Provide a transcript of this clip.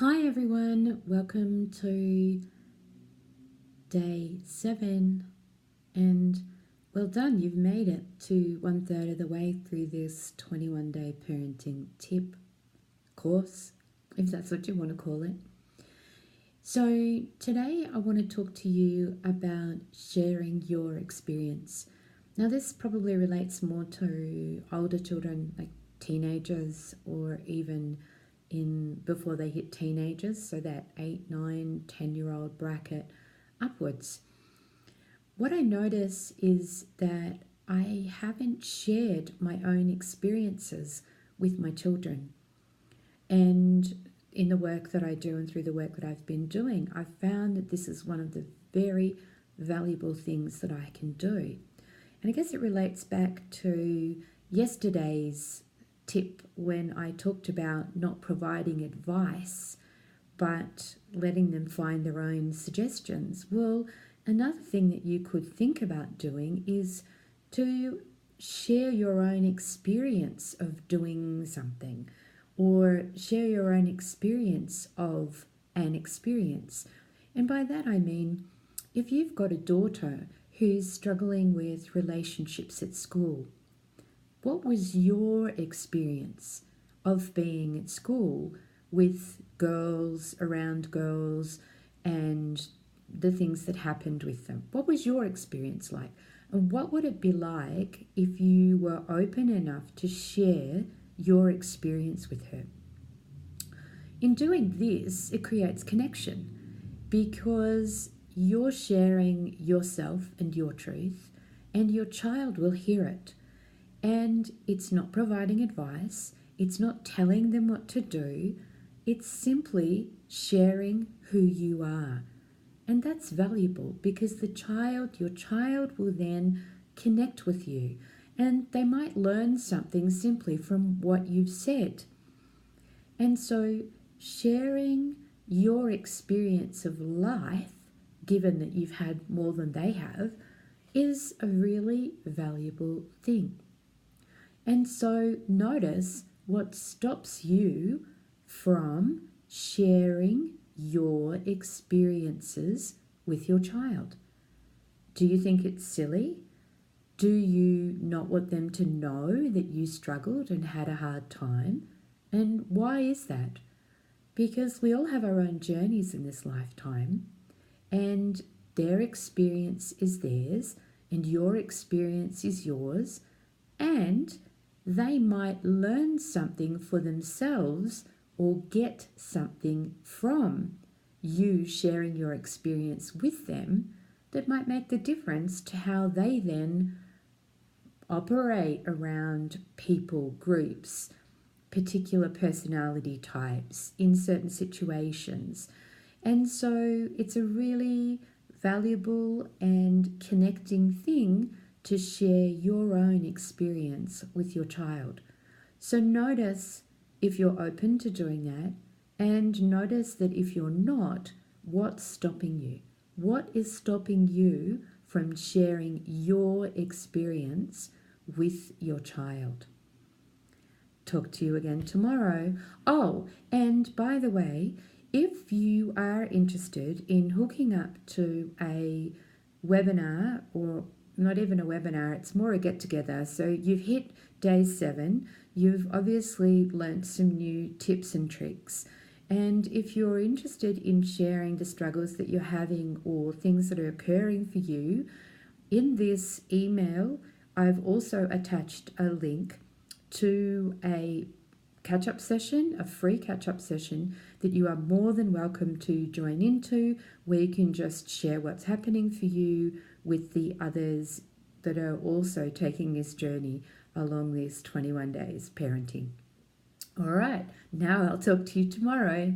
Hi everyone, welcome to day 7 and well done, you've made it to 1/3 of the way through this 21-day parenting tip course, if that's what you want to call it. So today I want to talk to you about sharing your experience. Now this probably relates more to older children like teenagers or even before they hit teenagers, so that 8, 9, 10-year-old bracket upwards. What I notice is that I haven't shared my own experiences with my children. And in the work that I do and through the work that I've been doing, I've found that this is one of the very valuable things that I can do. And I guess it relates back to yesterday's tip when I talked about not providing advice but letting them find their own suggestions. Well, another thing that you could think about doing is to share your own experience of doing something or share your own experience of an experience. And by that I mean, if you've got a daughter who's struggling with relationships at school, what was your experience of being at school with girls, around girls, and the things that happened with them? What was your experience like? And what would it be like if you were open enough to share your experience with her? In doing this, it creates connection because you're sharing yourself and your truth, and your child will hear it. And it's not providing advice, it's not telling them what to do, it's simply sharing who you are. And that's valuable because your child will then connect with you, and they might learn something simply from what you've said. And so sharing your experience of life, given that you've had more than they have, is a really valuable thing. And so notice what stops you from sharing your experiences with your child. Do you think it's silly? Do you not want them to know that you struggled and had a hard time? And why is that? Because we all have our own journeys in this lifetime, and their experience is theirs, and your experience is yours, and they might learn something for themselves or get something from you sharing your experience with them that might make the difference to how they then operate around people, groups, particular personality types in certain situations. And so it's a really valuable and connecting thing to share your own experience with your child. So notice if you're open to doing that, and notice that if you're not, what's stopping you? What is stopping you from sharing your experience with your child? Talk to you again tomorrow. Oh, and by the way, if you are interested in hooking up to a webinar, or not even a webinar, it's more a get-together. So you've hit day 7, you've obviously learnt some new tips and tricks. And if you're interested in sharing the struggles that you're having or things that are occurring for you, in this email, I've also attached a link to a catch-up session, a free catch-up session that you are more than welcome to join into, where you can just share what's happening for you with the others that are also taking this journey along these 21 days parenting. All right, now I'll talk to you tomorrow.